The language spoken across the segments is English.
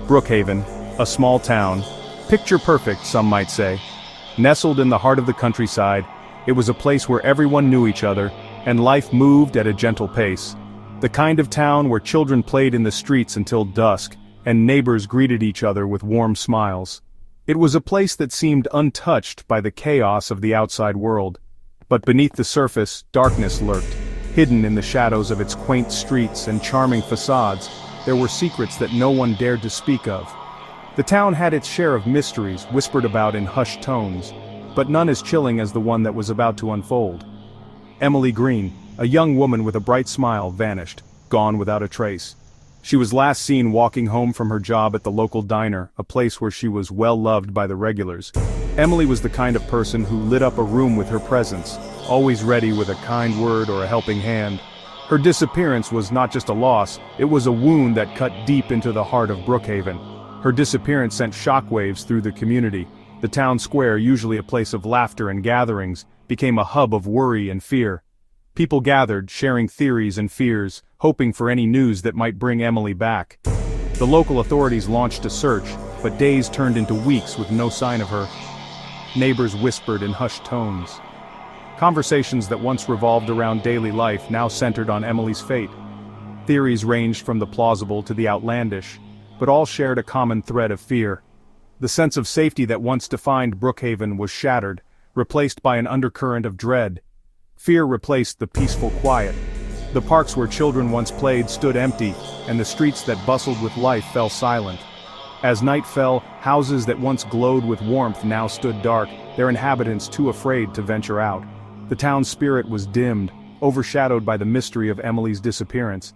Brookhaven, a small town, picture perfect some might say. Nestled in the heart of the countryside, it was a place where everyone knew each other, and life moved at a gentle pace. The kind of town where children played in the streets until dusk, and neighbors greeted each other with warm smiles. It was a place that seemed untouched by the chaos of the outside world. But beneath the surface, darkness lurked. Hidden in the shadows of its quaint streets and charming facades, there were secrets that no one dared to speak of. The town had its share of mysteries whispered about in hushed tones, but none as chilling as the one that was about to unfold. Emily Green, a young woman with a bright smile, vanished, gone without a trace. She was last seen walking home from her job at the local diner, a place where she was well loved by the regulars. Emily was the kind of person who lit up a room with her presence, always ready with a kind word or a helping hand. Her disappearance was not just a loss, it was a wound that cut deep into the heart of Brookhaven. Her disappearance sent shockwaves through the community. The town square, usually a place of laughter and gatherings, became a hub of worry and fear. People gathered, sharing theories and fears, hoping for any news that might bring Emily back. The local authorities launched a search, but days turned into weeks with no sign of her. Neighbors whispered in hushed tones. Conversations that once revolved around daily life now centered on Emily's fate. Theories ranged from the plausible to the outlandish, but all shared a common thread of fear. The sense of safety that once defined Brookhaven was shattered, replaced by an undercurrent of dread. Fear replaced the peaceful quiet. The parks where children once played stood empty, and the streets that bustled with life fell silent. As night fell, houses that once glowed with warmth now stood dark, their inhabitants too afraid to venture out. The town's spirit was dimmed, overshadowed by the mystery of Emily's disappearance.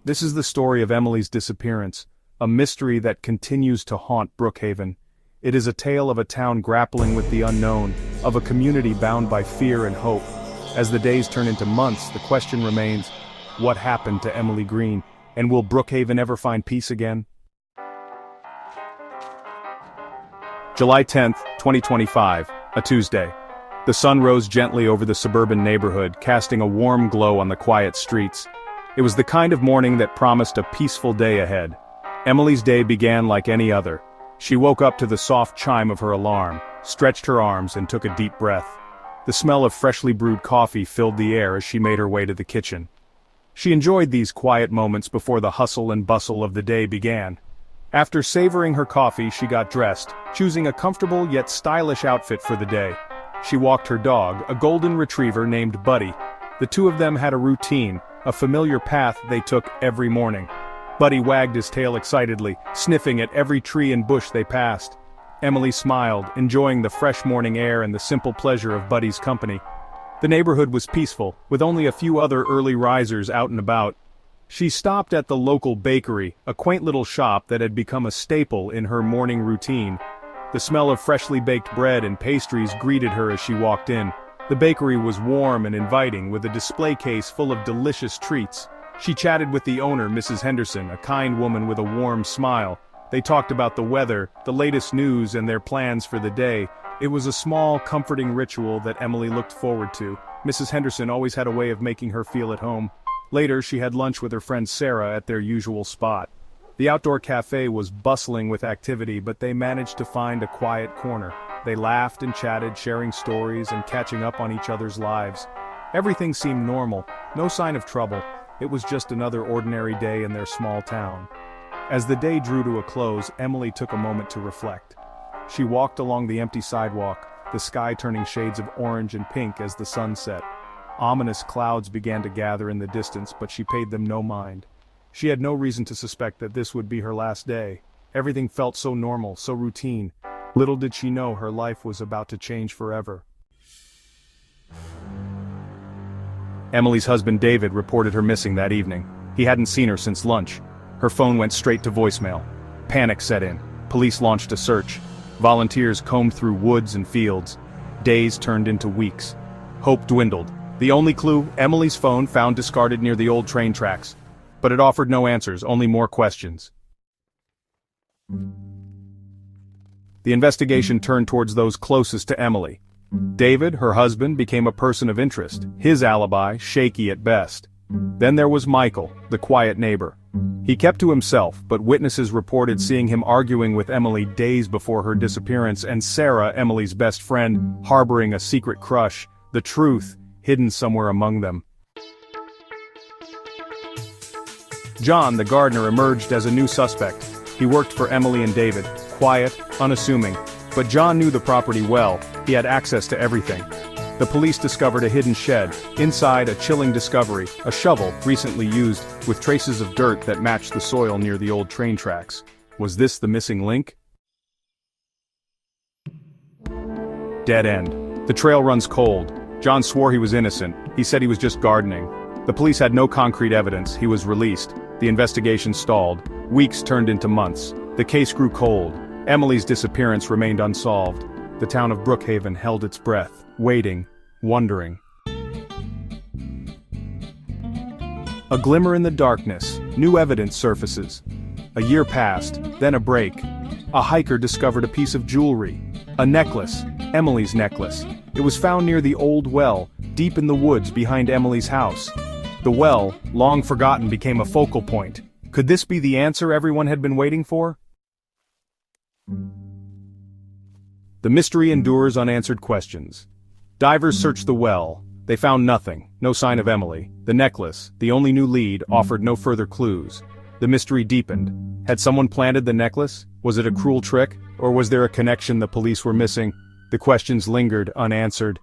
This is the story of Emily's disappearance, a mystery that continues to haunt Brookhaven. It is a tale of a town grappling with the unknown, of a community bound by fear and hope. As the days turn into months, the question remains, what happened to Emily Green, and will Brookhaven ever find peace again? July 10th, 2025, a Tuesday. The sun rose gently over the suburban neighborhood, casting a warm glow on the quiet streets. It was the kind of morning that promised a peaceful day ahead. Emily's day began like any other. She woke up to the soft chime of her alarm, stretched her arms and took a deep breath. The smell of freshly brewed coffee filled the air as she made her way to the kitchen. She enjoyed these quiet moments before the hustle and bustle of the day began. After savoring her coffee, she got dressed, choosing a comfortable yet stylish outfit for the day. She walked her dog, a golden retriever named Buddy. The two of them had a routine, a familiar path they took every morning. Buddy wagged his tail excitedly, sniffing at every tree and bush they passed. Emily smiled, enjoying the fresh morning air and the simple pleasure of Buddy's company. The neighborhood was peaceful, with only a few other early risers out and about. She stopped at the local bakery, a quaint little shop that had become a staple in her morning routine. The smell of freshly baked bread and pastries greeted her as she walked in. The bakery was warm and inviting, with a display case full of delicious treats. She chatted with the owner, Mrs. Henderson, a kind woman with a warm smile. They talked about the weather, the latest news, and their plans for the day. It was a small, comforting ritual that Emily looked forward to. Mrs. Henderson always had a way of making her feel at home. Later, she had lunch with her friend Sarah at their usual spot. The outdoor cafe was bustling with activity, but they managed to find a quiet corner. They laughed and chatted, sharing stories and catching up on each other's lives. Everything seemed normal, no sign of trouble. It was just another ordinary day in their small town. As the day drew to a close, Emily took a moment to reflect. She walked along the empty sidewalk, the sky turning shades of orange and pink as the sun set. Ominous clouds began to gather in the distance, but she paid them no mind. She had no reason to suspect that this would be her last day. Everything felt so normal, so routine. Little did she know her life was about to change forever. Emily's husband David reported her missing that evening. He hadn't seen her since lunch. Her phone went straight to voicemail. Panic set in. Police launched a search. Volunteers combed through woods and fields. Days turned into weeks. Hope dwindled. The only clue, Emily's phone found discarded near the old train tracks. But it offered no answers, only more questions. The investigation turned towards those closest to Emily. David, her husband, became a person of interest, his alibi shaky at best. Then there was Michael, the quiet neighbor. He kept to himself, but witnesses reported seeing him arguing with Emily days before her disappearance, and Sarah, Emily's best friend, harboring a secret crush, the truth hidden somewhere among them. John, the gardener, emerged as a new suspect. He worked for Emily and David, quiet, unassuming, but John knew the property well. He had access to everything. The police discovered a hidden shed. Inside, a chilling discovery, a shovel, recently used, with traces of dirt that matched the soil near the old train tracks. Was this the missing link? Dead end. The trail runs cold. John swore he was innocent. He said he was just gardening. The police had no concrete evidence. He was released. The investigation stalled. Weeks turned into months. The case grew cold. Emily's disappearance remained unsolved. The town of Brookhaven held its breath, waiting, wondering. A glimmer in the darkness, new evidence surfaces. A year passed, then a break. A hiker discovered a piece of jewelry. A necklace, Emily's necklace. It was found near the old well, deep in the woods behind Emily's house. The well, long forgotten, became a focal point. Could this be the answer everyone had been waiting for? The mystery endures unanswered questions. Divers searched the well. They found nothing, no sign of Emily. The necklace, the only new lead, offered no further clues. The mystery deepened. Had someone planted the necklace? Was it a cruel trick? Or was there a connection the police were missing? The questions lingered, unanswered.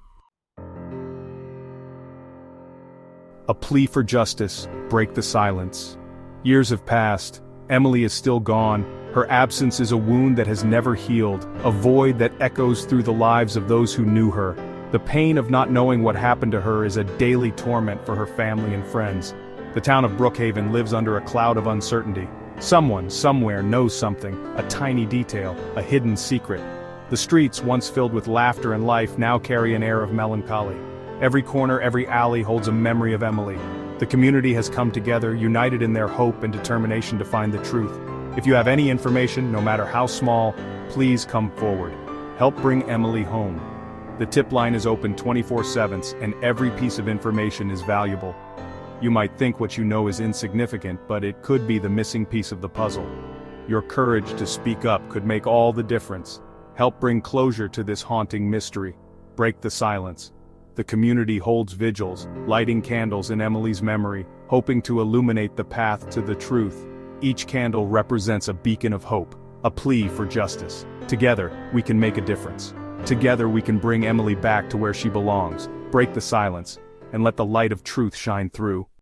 A plea for justice, break the silence. Years have passed. Emily is still gone. Her absence is a wound that has never healed, a void that echoes through the lives of those who knew her. The pain of not knowing what happened to her is a daily torment for her family and friends. The town of Brookhaven lives under a cloud of uncertainty. Someone, somewhere, knows something, a tiny detail, a hidden secret. The streets, once filled with laughter and life, now carry an air of melancholy. Every corner, every alley holds a memory of Emily. The community has come together, united in their hope and determination to find the truth. If you have any information, no matter how small, please come forward. Help bring Emily home. The tip line is open 24/7, and every piece of information is valuable. You might think what you know is insignificant, but it could be the missing piece of the puzzle. Your courage to speak up could make all the difference. Help bring closure to this haunting mystery. Break the silence. The community holds vigils, lighting candles in Emily's memory, hoping to illuminate the path to the truth. Each candle represents a beacon of hope, a plea for justice. Together, we can make a difference. Together we can bring Emily back to where she belongs, break the silence, and let the light of truth shine through.